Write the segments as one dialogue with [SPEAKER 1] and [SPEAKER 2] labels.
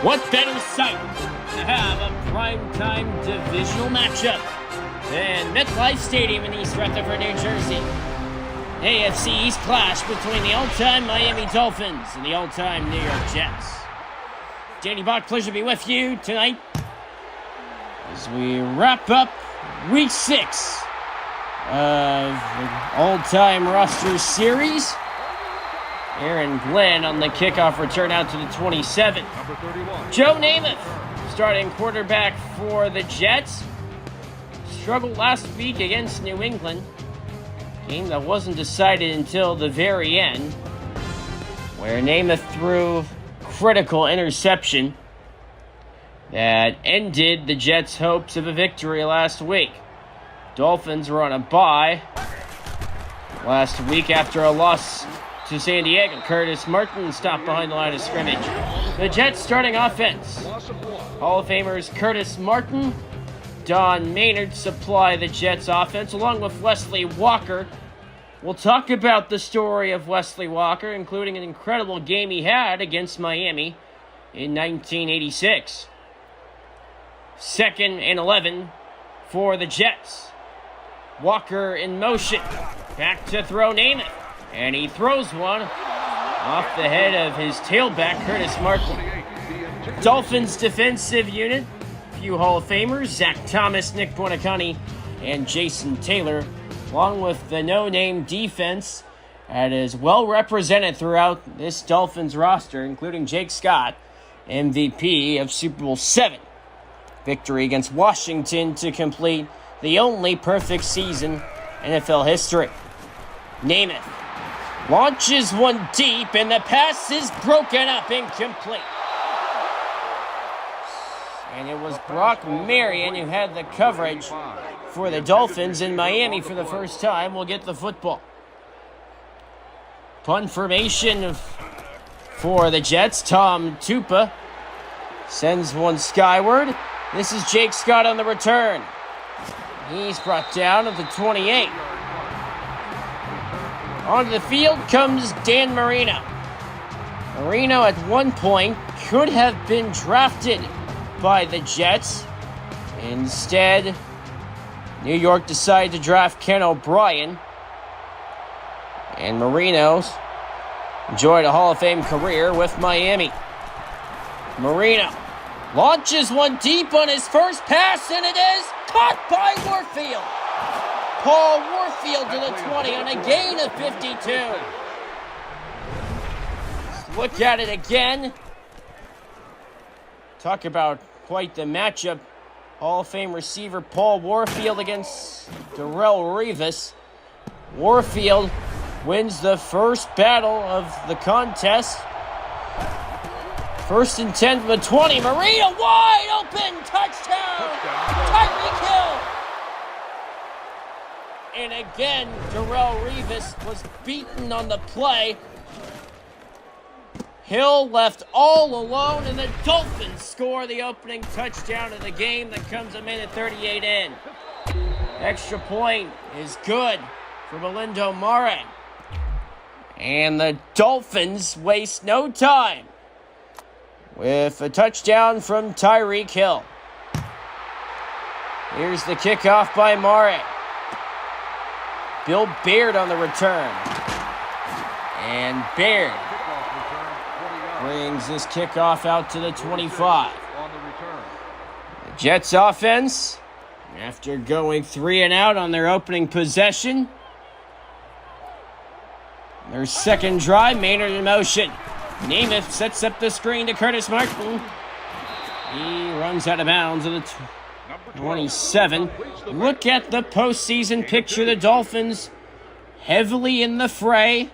[SPEAKER 1] What better sight to have a primetime divisional matchup than MetLife Stadium in East Rutherford, New Jersey? AFC East clash between the all-time Miami Dolphins and the all-time New York Jets. Danny Bach, pleasure to be with you tonight as we wrap up Week 6 of the all-time roster series. Aaron Glenn on the kickoff return out to the 27. Joe Namath, starting quarterback for the Jets, struggled last week against New England. Game that wasn't decided until the very end, where Namath threw critical interception that ended the Jets' hopes of a victory last week. Dolphins were on a bye last week after a loss to San Diego. Curtis Martin stopped behind the line of scrimmage. The Jets' starting offense: Hall of Famers Curtis Martin, Don Maynard supply the Jets' offense, along with Wesley Walker. We'll talk about the story of Wesley Walker, including an incredible game he had against Miami in 1986. 2nd and 11 for the Jets. Walker in motion. Back to throw Namath. And he throws one off the head of his tailback, Curtis Martin. Dolphins defensive unit: a few Hall of Famers, Zach Thomas, Nick Buoniconti, and Jason Taylor, along with the no-name defense that is well represented throughout this Dolphins roster, including Jake Scott, MVP of Super Bowl VII. Victory against Washington to complete the only perfect season in NFL history. Namath launches one deep, and the pass is broken up, incomplete. And it was Brock Marion who had the coverage for the Dolphins in Miami for the first time. Will get the football. Punt formation for the Jets. Tom Tupa sends one skyward. This is Jake Scott on the return. He's brought down at the 28. Onto the field comes Dan Marino. Marino at one point could have been drafted by the Jets. Instead, New York decided to draft Ken O'Brien. And Marino enjoyed a Hall of Fame career with Miami. Marino launches one deep on his first pass, and it is caught by Warfield. Paul Warfield to the 20 on a gain of 52. Let's look at it again. Talk about quite the matchup. Hall of Fame receiver Paul Warfield against Darrelle Revis. Warfield wins the first battle of the contest. 1st and 10 from the 20. Marino wide open. Touchdown. Tyreek Hill. And again, Darrelle Revis was beaten on the play. Hill left all alone, and the Dolphins score the opening touchdown of the game that comes a minute 38 in. Extra point is good for Melindo Mare. And the Dolphins waste no time with a touchdown from Tyreek Hill. Here's the kickoff by Mare. Bill Baird on the return. And Baird brings this kickoff out to the 25. The Jets offense, after going 3 and out on their opening possession, their second drive, Maynard in motion. Namath sets up the screen to Curtis Martin. He runs out of bounds at the 27. Look at the postseason picture. The Dolphins heavily in the fray.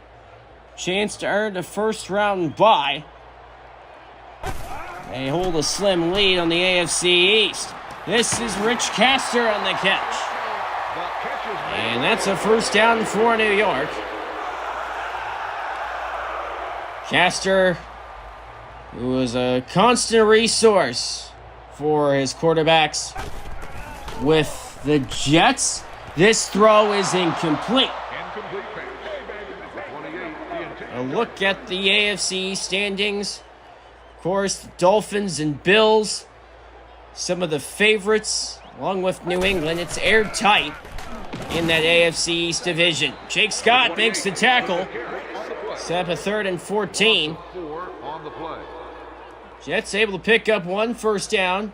[SPEAKER 1] Chance to earn a first-round bye. They hold a slim lead on the AFC East. This is Rich Castor on the catch. And that's a first down for New York. Castor, who was a constant resource for his quarterbacks with the Jets. This throw is incomplete. A look at the AFC standings. course, the Dolphins and Bills, some of the favorites, along with New England. It's airtight in that AFC East division. Jake Scott makes the tackle. Set up a 3rd and 14. Jets able to pick up 1 first down,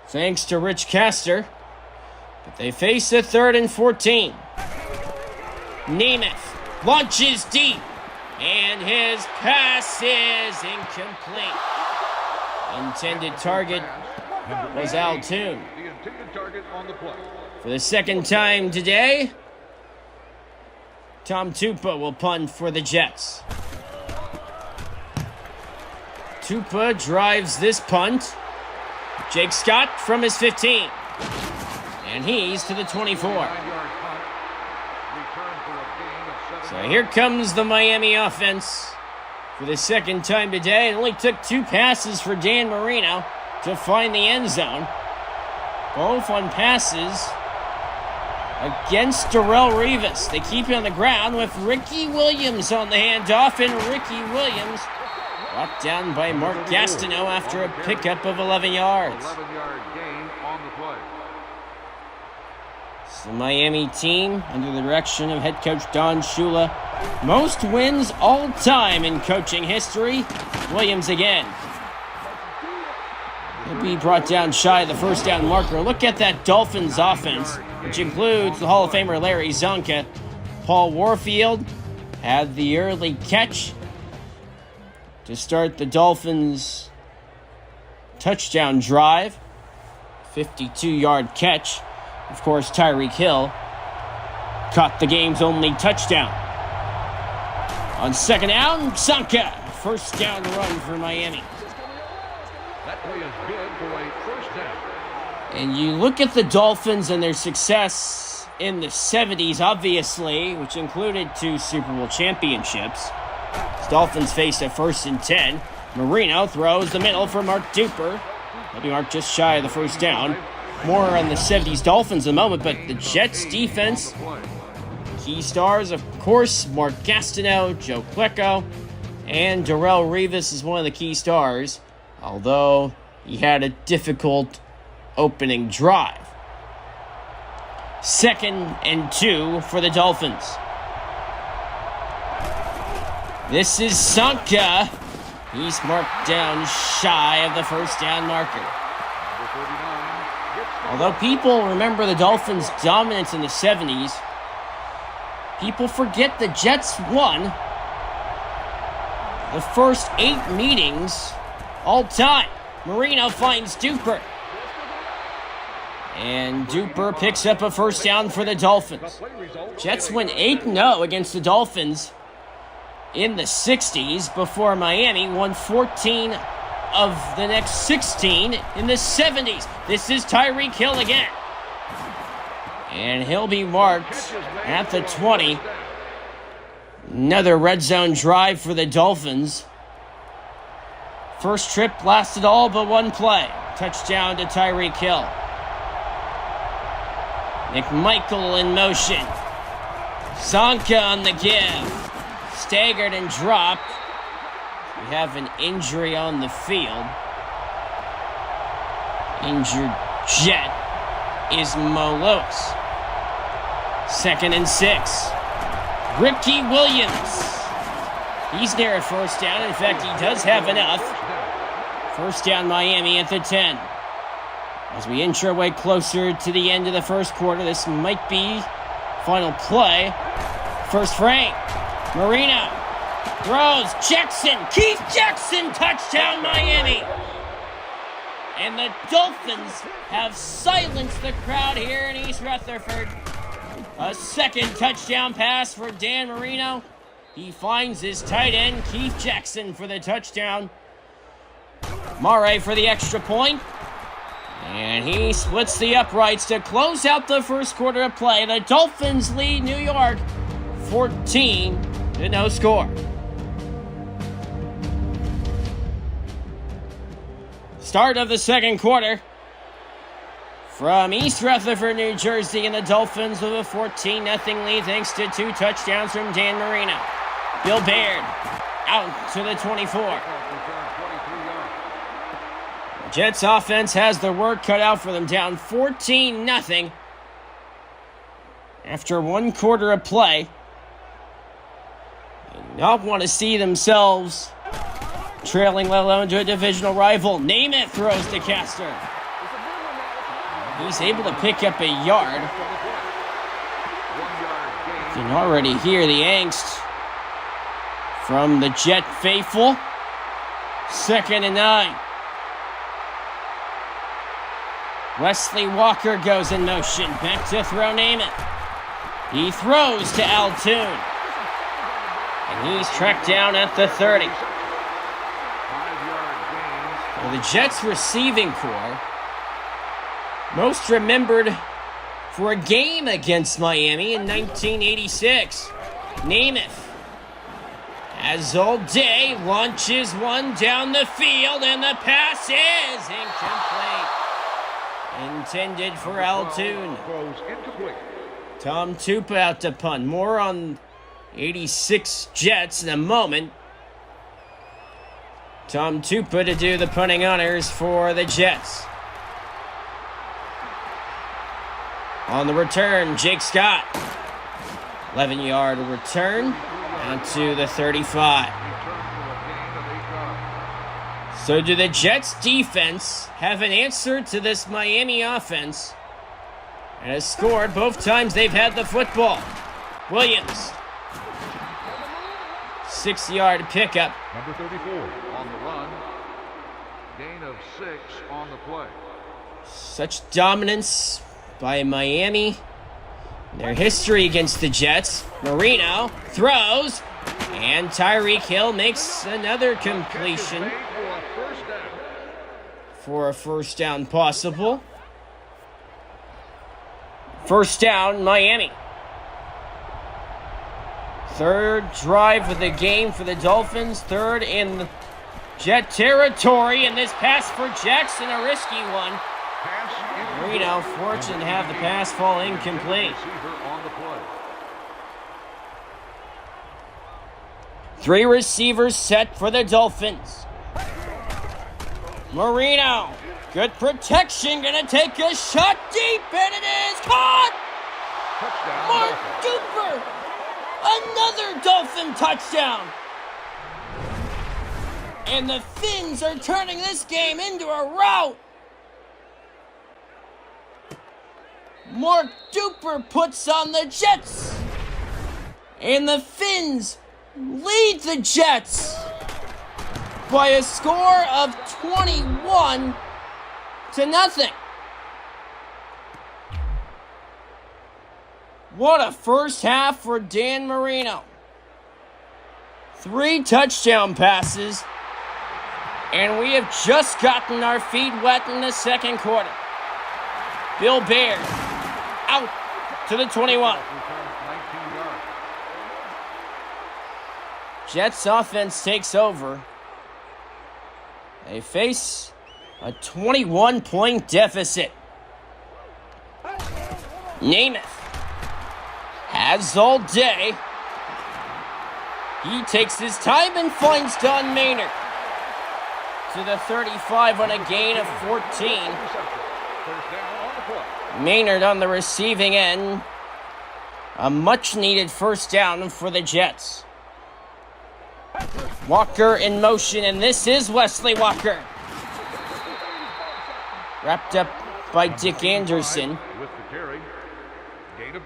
[SPEAKER 1] thanks to Rich Castor. But they face a 3rd and 14. Namath launches deep, and his pass is incomplete. Intended target was Altoon. For the second time today, Tom Tupa will punt for the Jets. Tupa drives this punt. Jake Scott from his 15. And he's to the 24. So here comes the Miami offense for the second time today. It only took 2 passes for Dan Marino to find the end zone. Both on passes against Darrelle Revis. They keep it on the ground with Ricky Williams on the handoff, and Ricky Williams brought down by Mark Gastineau after a pickup of 11 yards.
[SPEAKER 2] 11-yard gain on the play.
[SPEAKER 1] It's the Miami team under the direction of head coach Don Shula. Most wins all time in coaching history. Williams again. He'll be brought down shy of the first down marker. Look at that Dolphins offense, which includes the Hall of Famer Larry Zonka. Paul Warfield had the early catch to start the Dolphins' touchdown drive. 52-yard catch. Of course, Tyreek Hill caught the game's only touchdown. On second down, Zonka. First down run for Miami.
[SPEAKER 2] That play is good for a first down.
[SPEAKER 1] And you look at the Dolphins and their success in the 70s, obviously, which included 2 Super Bowl championships. The Dolphins faced a 1st and 10. Marino throws the middle for Mark Duper. He'll be marked just shy of the first down. More on the 70s Dolphins in a moment, but the Jets defense, key stars, of course, Mark Gastineau, Joe Klecko, and Darrelle Revis is one of the key stars, although he had a difficult opening drive. 2nd and 2 for the Dolphins. This is Zonka. He's marked down shy of the first down marker. Although people remember the Dolphins' dominance in the 70s, people forget the Jets won the first 8 meetings all time. Marino finds Duper. And Duper picks up a first down for the Dolphins. Jets win 8-0 against the Dolphins in the 60s before Miami won 14 of the next 16 in the 70s. This is Tyreek Hill again. And he'll be marked at the 20. Another red zone drive for the Dolphins. First trip lasted all but 1 play. Touchdown to Tyreek Hill. McMichael in motion. Zonka on the give. Staggered and dropped. We have an injury on the field. Injured Jet is Mo Lewis. 2nd and 6. Ricky Williams. He's near a first down. In fact, he does have enough. First down Miami at the 10. As we inch our way closer to the end of the first quarter, this might be final play. First frame. Marino throws. Jackson. Keith Jackson. Touchdown Miami. And the Dolphins have silenced the crowd here in East Rutherford. A second touchdown pass for Dan Marino. He finds his tight end, Keith Jackson, for the touchdown. Murray for the extra point. And he splits the uprights to close out the first quarter of play. The Dolphins lead New York 14-0 score. Start of the second quarter. From East Rutherford, New Jersey, and the Dolphins with a 14-0 lead thanks to 2 touchdowns from Dan Marino. Bill Baird out to the 24. Jets offense has their work cut out for them, down 14-0 after 1 quarter of play. They not want to see themselves trailing, let alone to a divisional rival. Namath throws to Castor. He's able to pick up a yard. You can already hear the angst from the Jet faithful. 2nd and 9. Wesley Walker goes in motion. Back to throw Namath. He throws to Altoon. And he's tracked down at the 30. Well, the Jets receiving core, most remembered for a game against Miami in 1986. Namath, as all day, launches one down the field, and the pass is incomplete. Intended for Altoon. Tom Tupa out to punt. More on 86 Jets in a moment. Tom Tupa to do the punting honors for the Jets. On the return, Jake Scott. 11-yard return out to the 35. So do the Jets defense have an answer to this Miami offense? And has scored both times they've had the football. Williams. 6-yard pickup.
[SPEAKER 2] Number 34 on the run. Gain of 6 on the play.
[SPEAKER 1] Such dominance by Miami. Their history against the Jets. Marino throws. And Tyreek Hill makes another completion. For a first down possible. First down, Miami. 3rd drive of the game for the Dolphins. 3rd in Jet territory. And this pass for Jackson, a risky one. Marino fortunate to have the pass fall incomplete. 3 receivers set for the Dolphins. Marino, good protection, gonna take a shot deep, and it is caught! Mark Duper, another Dolphin touchdown! And the Finns are turning this game into a rout! Mark Duper puts on the Jets! And the Finns lead the Jets by a score of 21-0. What a first half for Dan Marino. 3 touchdown passes, and we have just gotten our feet wet in the 2nd quarter. Bill Baird out to the 21. Jets offense takes over. They face a 21-point deficit. Namath has all day. He takes his time and finds Don Maynard to the 35 on a gain of 14. Maynard on the receiving end. A much-needed first down for the Jets. Walker in motion, and this is Wesley Walker. Wrapped up by Dick Anderson.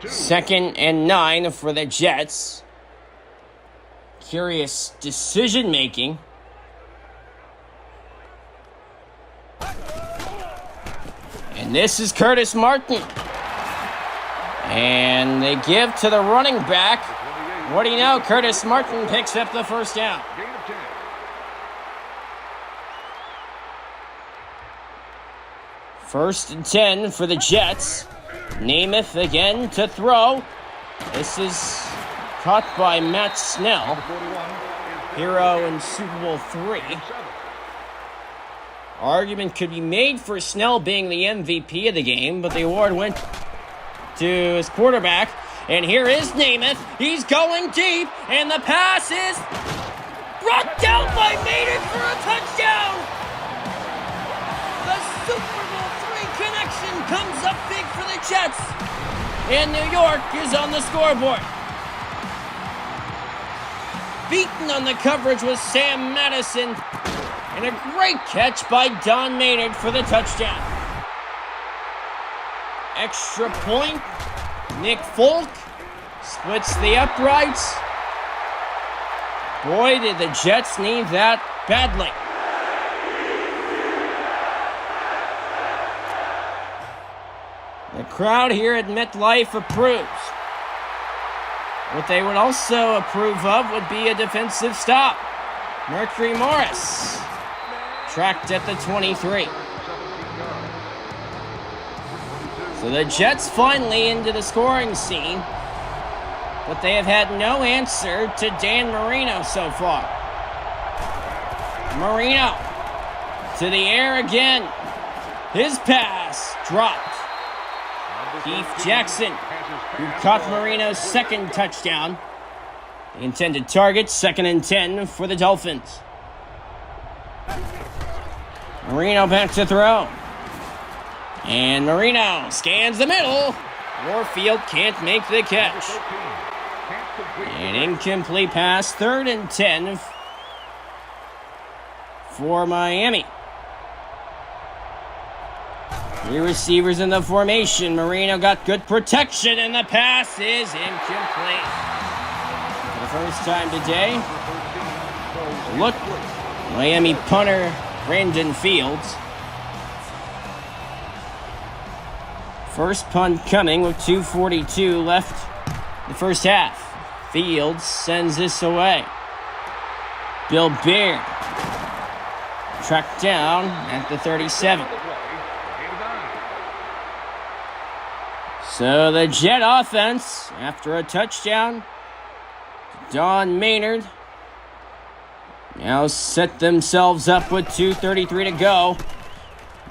[SPEAKER 1] 2nd and 9 for the Jets. Curious decision-making. And this is Curtis Martin. And they give to the running back. What do you know? Curtis Martin picks up the first down. First and 10 for the Jets. Namath again to throw. This is caught by Matt Snell, hero in Super Bowl III. Argument could be made for Snell being the MVP of the game, but the award went to his quarterback. And here is Namath. He's going deep, and the pass is brought down by Maynard for a touchdown. comes up big for the Jets. And New York is on the scoreboard. Beaten on the coverage was Sam Madison. And a great catch by Don Maynard for the touchdown. Extra point. Nick Folk splits the uprights. Boy, did the Jets need that badly. The crowd here at MetLife approves. What they would also approve of would be a defensive stop. Mercury Morris tracked at the 23. So the Jets finally into the scoring scene, but they have had no answer to Dan Marino so far. Marino to the air again. His pass dropped. Keith Jackson, who caught Marino's second touchdown. The intended target, 2nd and 10 for the Dolphins. Marino back to throw. And Marino scans the middle. Warfield can't make the catch. An incomplete pass, 3rd and 10 for Miami. 3 receivers in the formation. Marino got good protection, and the pass is incomplete. For the first time today, look, Miami punter Brandon Fields. First punt coming with 2:42 left the first half. Fields sends this away. Bill Beard tracked down at the 37. So the Jet offense, after a touchdown, Don Maynard, now set themselves up with 2:33 to go.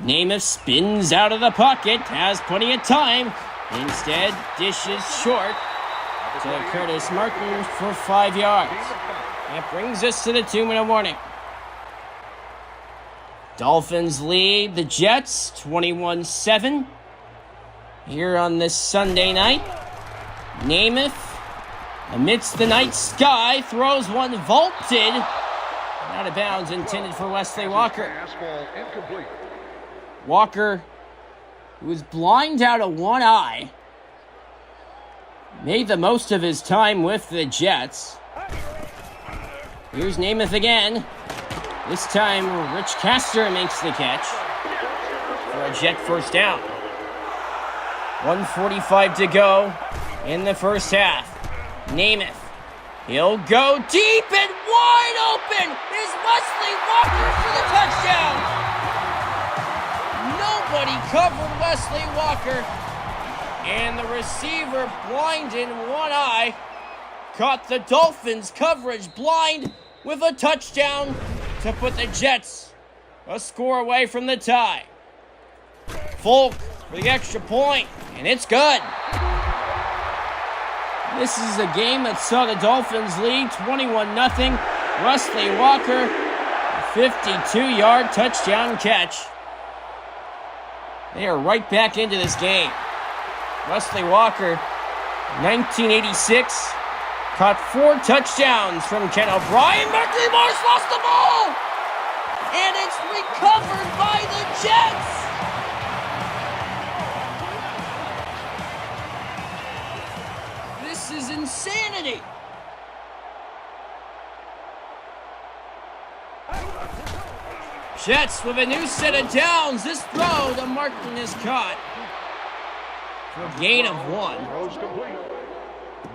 [SPEAKER 1] Namath spins out of the pocket, has plenty of time. Instead, dishes short to Curtis Martin for 5 yards. That brings us to the 2-minute warning. Dolphins lead the Jets 21-7. Here on this Sunday night, Namath, amidst the night sky, throws one vaulted, out of bounds, intended for Wesley Walker. Walker, who was blind out of one eye, made the most of his time with the Jets. Here's Namath again. This time, Rich Castor makes the catch for a Jet first down. 1:45 to go in the first half. Namath. He'll go deep and wide open. Is Wesley Walker for the touchdown. Nobody covered Wesley Walker. And the receiver, blind in one eye, caught the Dolphins coverage blind with a touchdown to put the Jets a score away from the tie. Folk for the extra point, and it's good. This is a game that saw the Dolphins lead 21-0. Wesley Walker, a 52-yard touchdown catch. They are right back into this game. Wesley Walker, 1986, caught 4 touchdowns from Ken O'Brien. Mercury Morris lost the ball, and it's recovered by the Jets. This is insanity. Jets with a new set of downs. This throw to Martin is caught for a gain of 1.
[SPEAKER 2] Throws complete.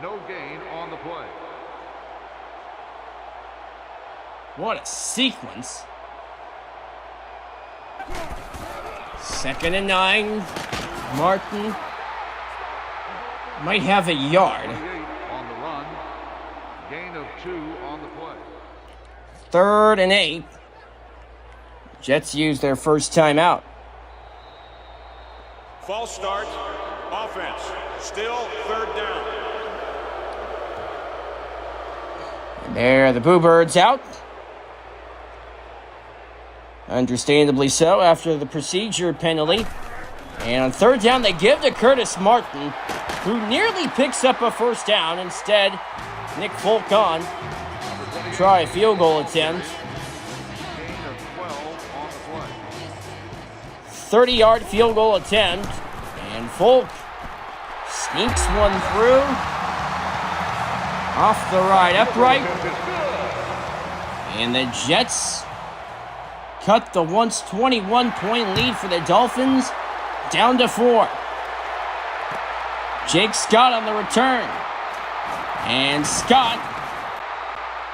[SPEAKER 2] No gain on the play.
[SPEAKER 1] What a sequence. 2nd and 9. Martin might have a yard.
[SPEAKER 2] 28 on the run. Gain of 2 on the play.
[SPEAKER 1] 3rd and 8. Jets use their first timeout.
[SPEAKER 3] False start. Offense. Still 3rd down.
[SPEAKER 1] And there, the Boo Birds out. Understandably so, after the procedure penalty. And on third down, they give to Curtis Martin, who nearly picks up a first down. Instead, Nick Folk on. Try a field goal attempt.
[SPEAKER 2] Gain of 12 on the play.
[SPEAKER 1] 30-yard field goal attempt. And Folk sneaks one through. Off the right upright. And the Jets cut the once 21-point lead for the Dolphins down to 4. Jake Scott on the return. And Scott,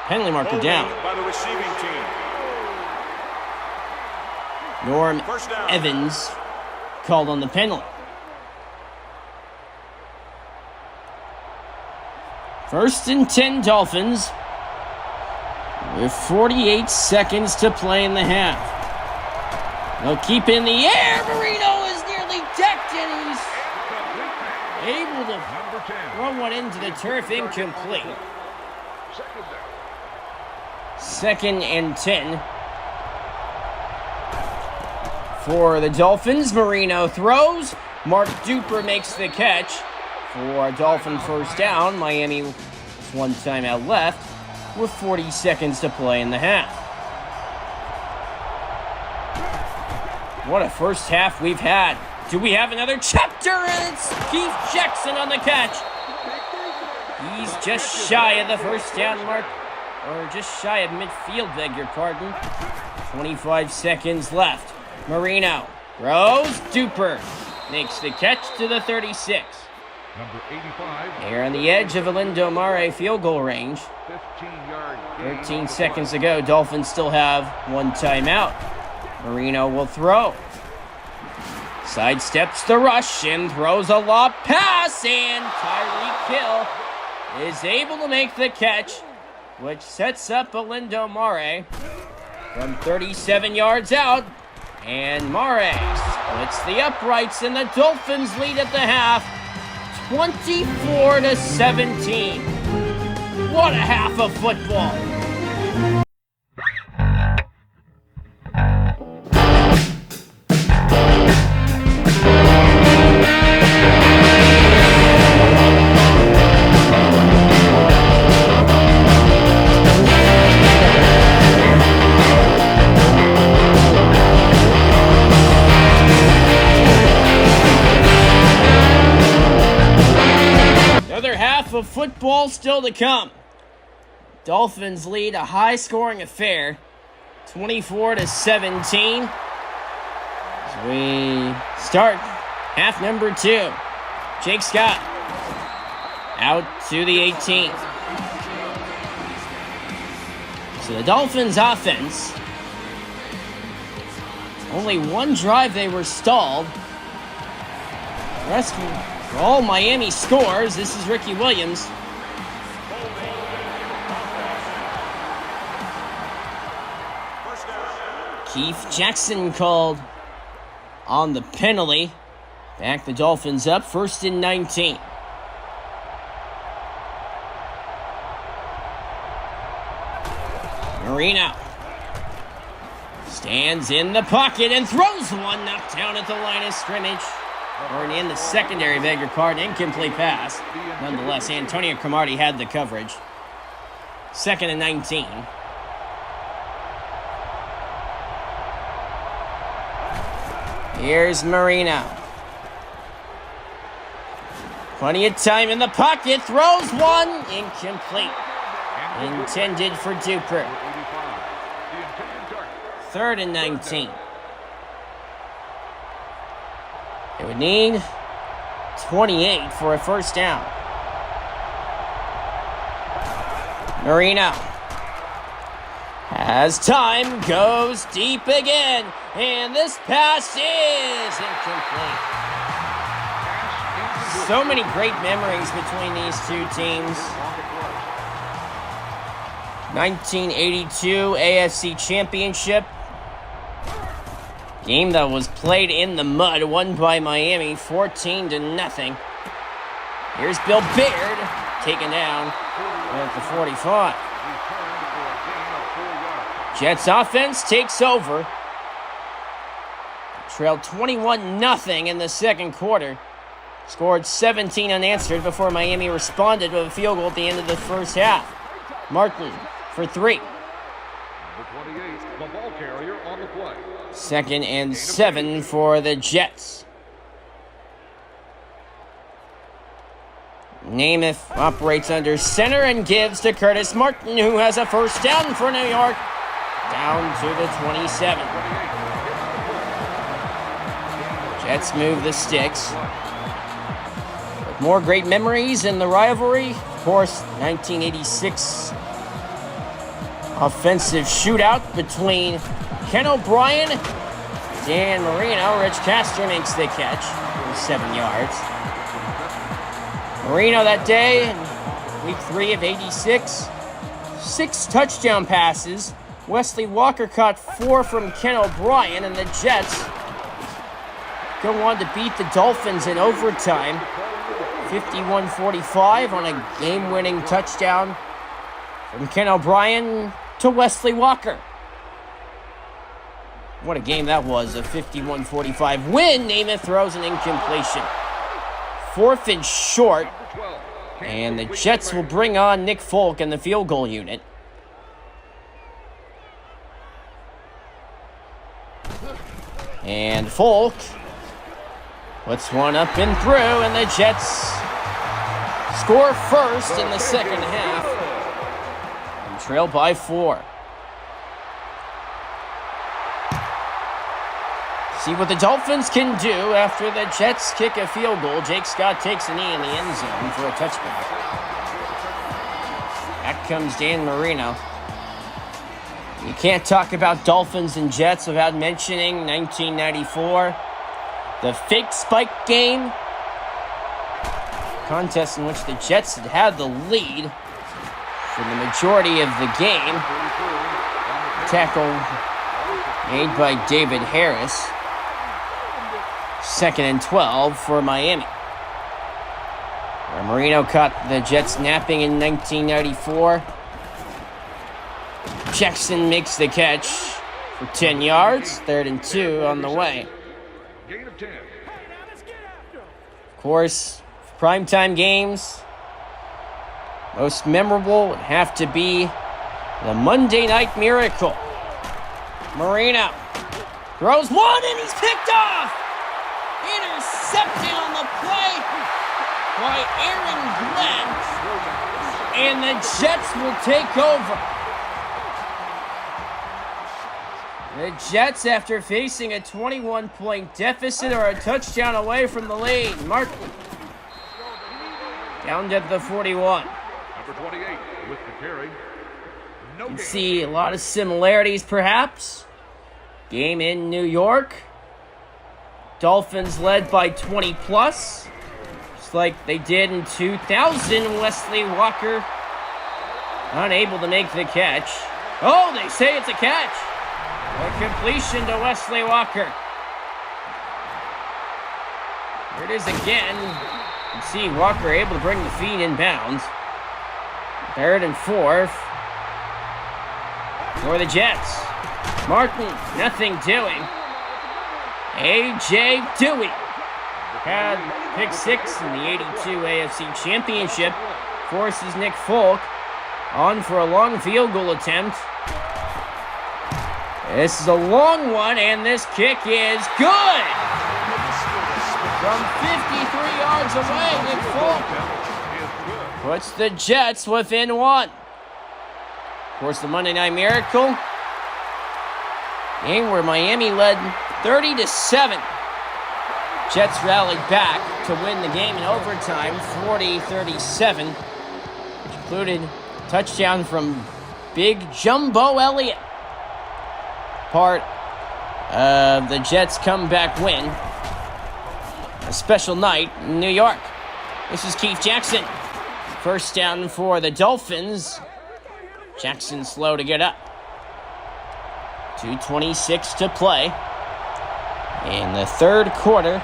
[SPEAKER 1] penalty marker down.
[SPEAKER 3] By the receiving team.
[SPEAKER 1] Norm
[SPEAKER 3] First down.
[SPEAKER 1] Evans called on the penalty. First and 10 Dolphins with 48 seconds to play in the half. They'll keep in the air. Marino is nearly decked and he's able to
[SPEAKER 2] Number 10.
[SPEAKER 1] throw one into the turf, incomplete.
[SPEAKER 2] Second down.
[SPEAKER 1] Second and 10 for the Dolphins. Marino throws. Mark Duper makes the catch for a Dolphin first down. Miami with one timeout left with 40 seconds to play in the half. What a first half we've had. Do we have another chapter? And it's Keith Jackson on the catch. He's just shy of the first down mark, or just shy of midfield, beg your pardon. 25 seconds left. Marino throws. Duper makes the catch to the 36.
[SPEAKER 2] Number 85.
[SPEAKER 1] They're on the edge of Alindo Mare field goal range.
[SPEAKER 2] 15-yard gain.
[SPEAKER 1] 13 seconds to go. Dolphins still have one timeout. Marino will throw. Sidesteps the rush and throws a lob pass, and Tyreek Hill is able to make the catch, which sets up Alindo Mare from 37 yards out. And Mare splits the uprights, and the Dolphins lead at the half, 24-17. What a half of football. Another half of football still to come. Dolphins lead a high-scoring affair, 24-17. As we start half number 2. Jake Scott out to the 18. So the Dolphins offense, only one drive they were stalled. The rest were all Miami scores. This is Ricky Williams. Keith Jackson called on the penalty. Back the Dolphins up, 1st and 19. Marino stands in the pocket and throws one, knocked down at the line of scrimmage. Or in the secondary, beg your pardon, incomplete pass. Nonetheless, Antonio Cromartie had the coverage. 2nd and 19. Here's Marino. Plenty of time in the pocket. Throws one. Incomplete. Intended for Duper. 3rd and 19. They would need 28 for a first down. Marino has time, goes deep again, and this pass is incomplete. So many great memories between these two teams. 1982 AFC Championship. Game that was played in the mud, won by Miami 14-0. Here's Bill Baird, taken down at the 45. Jets offense takes over. trailed 21-0 in the second quarter. Scored 17 unanswered before Miami responded with a field goal at the end of the first half. Martin for 3.
[SPEAKER 2] Number 28, the ball carrier on the play.
[SPEAKER 1] 2nd and 7 for the Jets. Namath operates under center and gives to Curtis Martin, who has a first down for New York, down to the 27. Jets move the sticks. With more great memories in the rivalry, of course, 1986 offensive shootout between Ken O'Brien, Dan Marino. Rich Castor makes the catch for 7 yards. Marino that day, in week 3 of 86, 6 touchdown passes. Wesley Walker caught 4 from Ken O'Brien, and the Jets go on to beat the Dolphins in overtime, 51-45 on a game-winning touchdown from Ken O'Brien to Wesley Walker. What a game that was, a 51-45 win. Namath throws an incompletion. 4th and short, and the Jets will bring on Nick Folk in the field goal unit. And Folk puts one up and through, and the Jets score first in the second half and trail by 4. See what the Dolphins can do after the Jets kick a field goal. Jake Scott takes a knee in the end zone for a touchback. Back comes Dan Marino. You can't talk about Dolphins and Jets without mentioning 1994, the fake spike game, contest in which the Jets had the lead for the majority of the game. Tackle made by David Harris. 2nd and 12 for Miami, where Marino caught the Jets napping in 1994. Jackson makes the catch for 10 yards. 3rd and 2 on the way.
[SPEAKER 2] Gain of 10.
[SPEAKER 1] Of course, primetime games, most memorable would have to be the Monday Night Miracle. Marino throws one and he's picked off. Intercepted on the play by Aaron Glenn, and the Jets will take over. The Jets, after facing a 21-point deficit, are a touchdown away from the lead. Martin down to the 41.
[SPEAKER 2] Number 28 with the carry. No
[SPEAKER 1] You
[SPEAKER 2] gain.
[SPEAKER 1] see a lot of similarities, perhaps. Game in New York. Dolphins led by 20 plus, just like they did in 2000. Wesley Walker unable to make the catch. Oh, they say it's a catch. A completion to Wesley Walker. Here it is again. You can see Walker able to bring the feet in bounds. 3rd and 4 for the Jets. Martin, nothing doing. A.J. Dewey had pick 6 in the 82 AFC Championship. Forces Nick Folk on for a long field goal attempt. This is a long one, and this kick is good! From 53 yards away, Nick Folk puts the Jets within 1. Of course, the Monday Night Miracle game where Miami led 30-7. Jets rallied back to win the game in overtime, 40-37, which included a touchdown from Big Jumbo Elliott. Part of the Jets' comeback win. A special night in New York. This is Keith Jackson. First down for the Dolphins. Jackson slow to get up. 2:26 to play in the third quarter.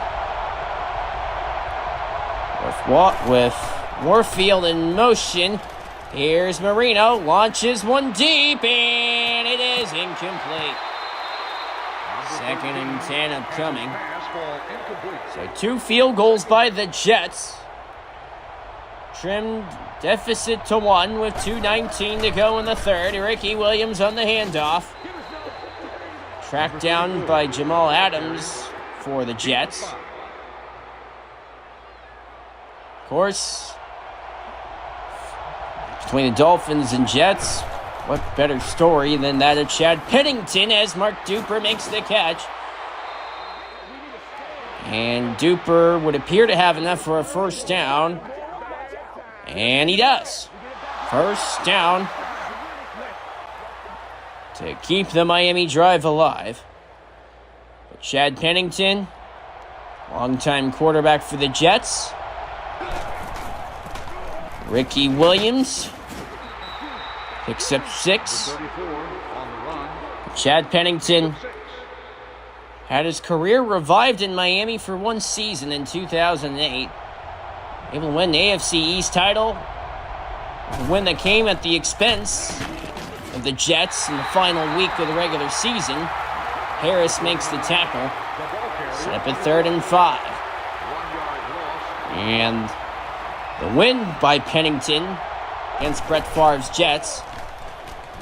[SPEAKER 1] With Warfield in motion, here's Marino, launches one deep, and it is incomplete. Second and 10 upcoming.
[SPEAKER 2] Pass ball incomplete.
[SPEAKER 1] So 2 field goals by the Jets. Trimmed deficit to 1 with 2:19 to go in the third. Ricky Williams on the handoff. Tracked down by Jamal Adams for the Jets. Of course, between the Dolphins and Jets, what better story than that of Chad Pennington as Mark Duper makes the catch. And Duper would appear to have enough for a first down. And he does. First down to keep the Miami drive alive. But Chad Pennington, longtime quarterback for the Jets. Ricky Williams picks up 6.
[SPEAKER 2] 34 on the run.
[SPEAKER 1] Chad Pennington had his career revived in Miami for one season in 2008. Able to win the AFC East title. A win that came at the expense of the Jets in the final week of the regular season. Harris makes the tackle. Set up at 3rd and 5.
[SPEAKER 2] 1 yard loss.
[SPEAKER 1] And the win by Pennington against Brett Favre's Jets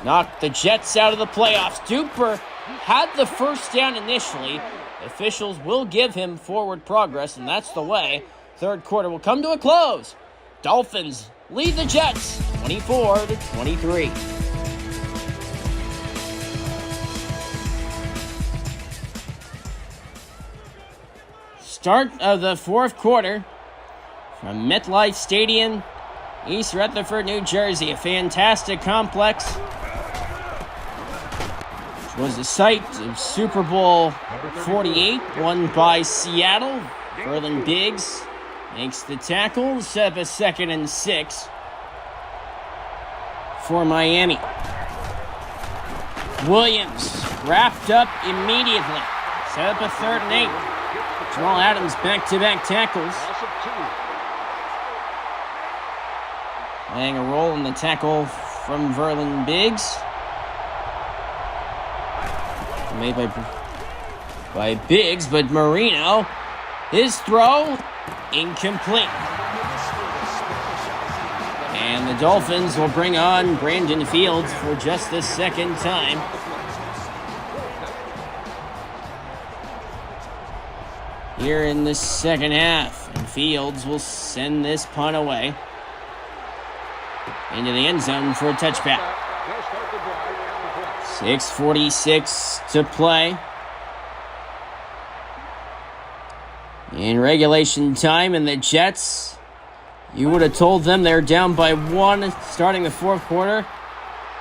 [SPEAKER 1] knocked the Jets out of the playoffs. Duper had the first down initially. Officials will give him forward progress, and that's the way. Third quarter will come to a close. Dolphins lead the Jets 24-23. Start of the fourth quarter from MetLife Stadium, East Rutherford, New Jersey. A fantastic complex, which was the site of Super Bowl 48, won by Seattle. Verlin Biggs makes the tackle, set up a 2nd and 6 for Miami. Williams wrapped up immediately, set up a 3rd and 8. Jamal Adams back-to-back tackles.
[SPEAKER 2] Loss of 2.
[SPEAKER 1] Playing a role in the tackle from Verlin Biggs. Made by Biggs, but Marino, his throw, incomplete. And the Dolphins will bring on Brandon Fields for just the second time. Here in the second half, and Fields will send this punt away into the end zone for a touchback. 6:46 to play in regulation time, and the Jets, you would have told them they're down by 1 starting the fourth quarter.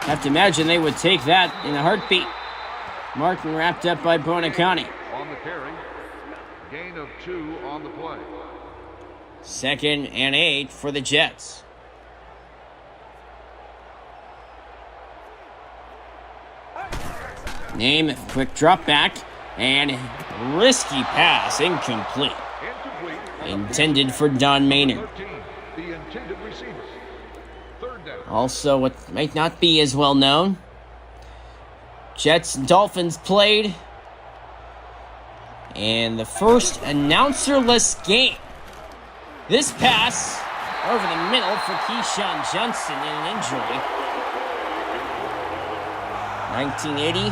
[SPEAKER 1] Have to imagine they would take that in a heartbeat. Martin wrapped up by Bonacani.
[SPEAKER 2] On the carry. Gain of 2 on the play.
[SPEAKER 1] 2nd and 8 for the Jets. Namath, quick drop back, and risky pass, incomplete. Intended for Don Maynard.
[SPEAKER 2] 13, the intended receiver. 3rd down.
[SPEAKER 1] Also, what might not be as well known, Jets and Dolphins played in the first announcerless game. This pass over the middle for Keyshawn Johnson in an injury. 1980,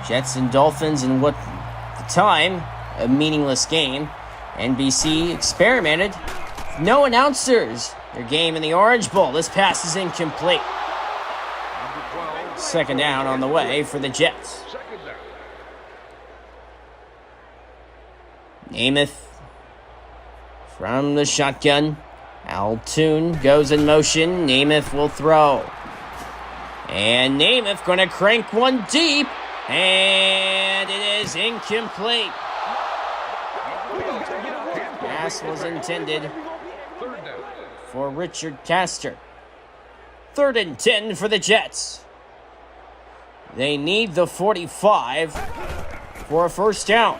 [SPEAKER 1] Jets and Dolphins in what at the time a meaningless game. NBC experimented with no announcers. Their game in the Orange Bowl. This pass is incomplete.
[SPEAKER 2] Number 12.
[SPEAKER 1] 2nd down on the way for the Jets.
[SPEAKER 2] 2nd down.
[SPEAKER 1] Namath from the shotgun. Altoon goes in motion. Namath will throw. And Namath going to crank one deep. And it is incomplete. Pass was intended
[SPEAKER 2] 3rd down.
[SPEAKER 1] for Richard Castor. 3rd and 10 for the Jets. They need the 45 for a first down.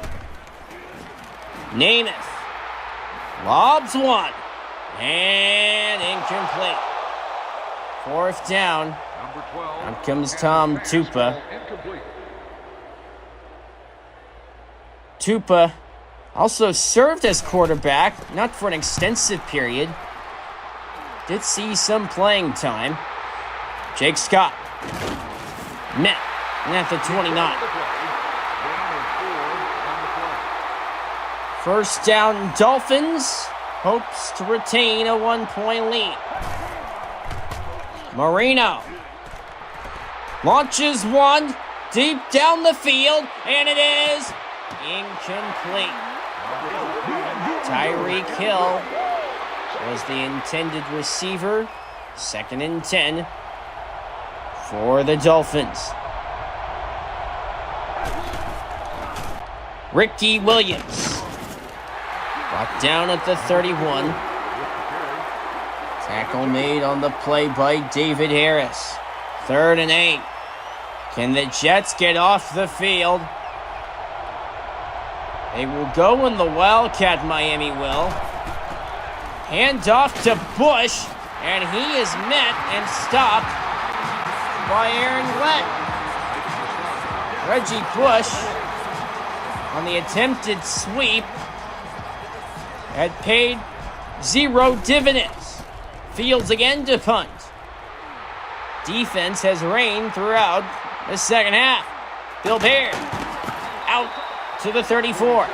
[SPEAKER 1] Namath lobs one. And incomplete. 4th down.
[SPEAKER 2] Number 12.
[SPEAKER 1] Out comes Tom Tupa.
[SPEAKER 2] Incomplete.
[SPEAKER 1] Tupa also served as quarterback, not for an extensive period. Did see some playing time. Jake Scott. Met at the 29. First down, Dolphins. Hopes to retain a 1-point lead. Marino launches one deep down the field, and it is incomplete. Tyreek Hill was the intended receiver. 2nd and 10 for the Dolphins. Ricky Williams brought down at the 31. Tackle made on the play by David Harris. 3rd and 8. Can the Jets get off the field? They will go in the Wildcat, Miami will. Hand off to Bush, and he is met and stopped by Aaron Glenn. Reggie Bush, on the attempted sweep, had paid 0 dividends. Fields again to punt. Defense has reigned throughout the second half. Bill Baird out to the 34.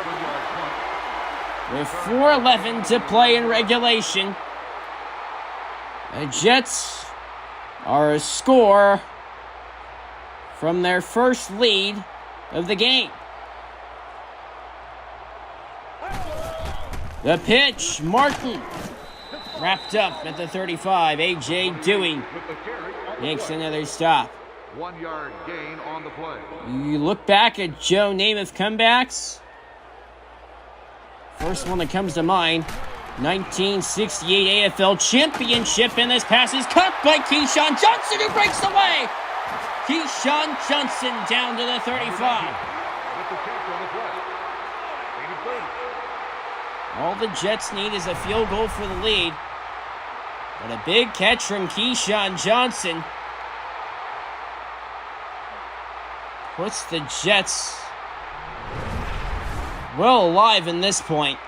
[SPEAKER 1] With 4:11 to play in regulation, the Jets are a score from their first lead of the game. The pitch, Martin, wrapped up at the 35. A.J. Dewey makes another stop.
[SPEAKER 2] 1-yard gain on the play.
[SPEAKER 1] You look back at Joe Namath comebacks. First one that comes to mind, 1968 AFL Championship, and this pass is cut by Keyshawn Johnson, who breaks away. Keyshawn Johnson down to the 35. All the Jets need is a field goal for the lead. But a big catch from Keyshawn Johnson puts the Jets well alive in this point.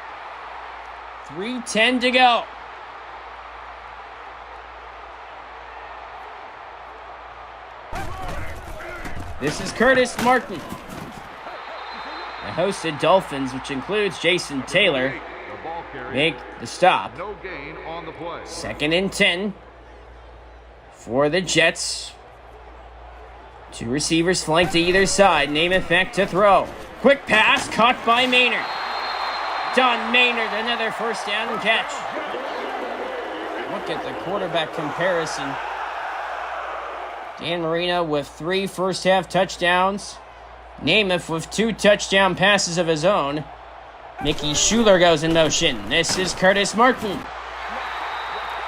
[SPEAKER 1] 3:10 to go. This is Curtis Martin. The hosted Dolphins, which includes Jason Taylor, make the stop.
[SPEAKER 2] No gain on the play.
[SPEAKER 1] 2nd and 10 for the Jets. 2 receivers flanked to either side. Namath back to throw. Quick pass caught by Maynard. Don Maynard, another first down and catch. Look at the quarterback comparison. Dan Marino with 3 first-half touchdowns. Namath with 2 touchdown passes of his own. Mickey Schuler goes in motion. This is Curtis Martin.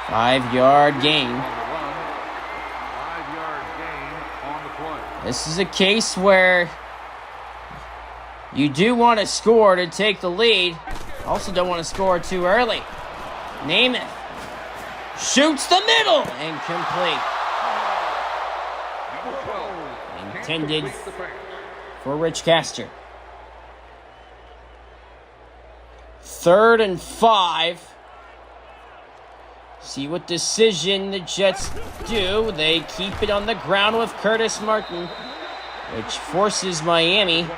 [SPEAKER 1] 5-yard gain.
[SPEAKER 2] 5-yard gain on the play.
[SPEAKER 1] This is a case where you do want to score to take the lead. Also don't want to score too early. Namath shoots the middle. Incomplete. Intended for Rich Castor. 3rd and 5. See what decision the Jets do. They keep it on the ground with Curtis Martin, which forces Miami.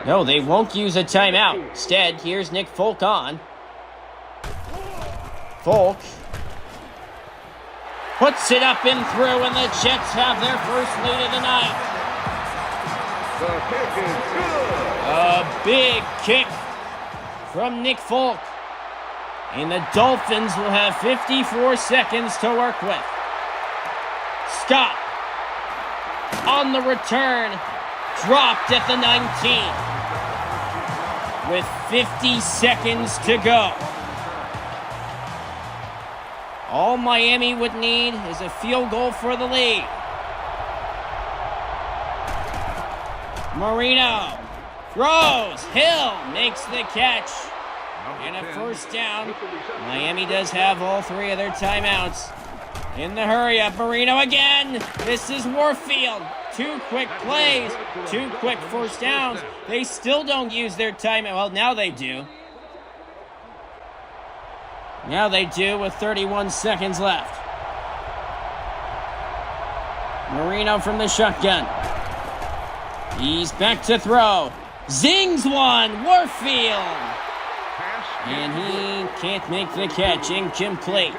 [SPEAKER 1] No, they won't use a timeout. Instead, here's Nick Folk on. Folk puts it up and through, and the Jets have their first lead of the night.
[SPEAKER 2] The kick is good.
[SPEAKER 1] A big kick from Nick Folk. And the Dolphins will have 54 seconds to work with. Scott on the return, dropped at the 19 with 50 seconds to go. All Miami would need is a field goal for the lead. Marino throws. Hill makes the catch. And a first down. Miami does have all 3 of their timeouts. In the hurry up, Marino again. This is Warfield. 2 quick plays, 2 quick first downs. They still don't use their timeout. Well, now they do. Now they do with 31 seconds left. Marino from the shotgun. He's back to throw. Zings one. Warfield. And he can't make the catch. Incomplete.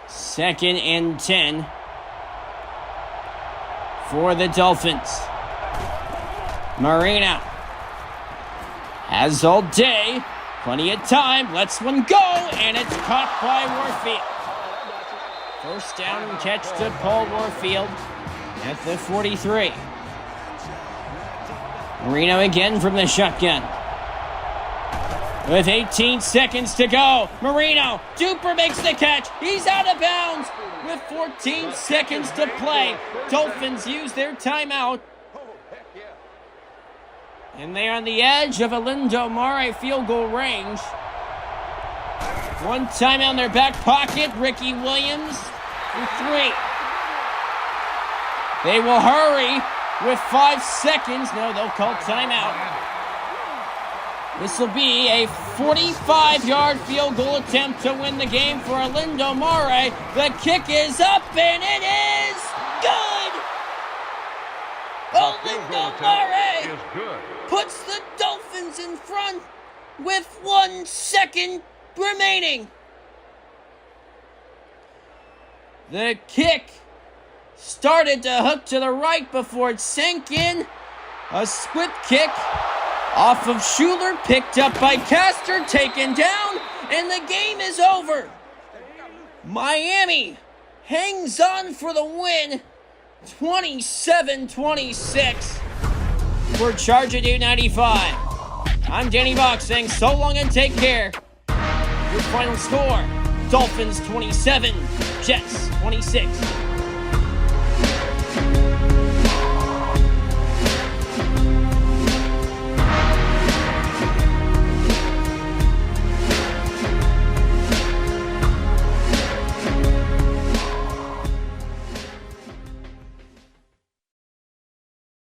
[SPEAKER 1] 2nd and 10 for the Dolphins. Marino has all day. Plenty of time. Lets one go. And it's caught by Warfield. First down and catch to Paul Warfield at the 43. Marino again from the shotgun. With 18 seconds to go, Marino, Duper makes the catch. He's out of bounds with 14 seconds to play. Dolphins use their timeout. And they're on the edge of a Lindo Mare field goal range. One timeout in their back pocket. Ricky Williams for 3. They will hurry with 5 seconds. No, they'll call timeout. This will be a 45-yard field goal attempt to win the game for Lindo Mare. The kick is up, and it is good! Lindo Mare puts the Dolphins in front with 1 second remaining. The kick started to hook to the right before it sank in. A split kick off of Schuler, picked up by Castor, taken down, and the game is over. Miami hangs on for the win, 27-26. For Charger Dude 95, I'm Danny Box saying so long and take care. Your final score, Dolphins 27, Jets 26.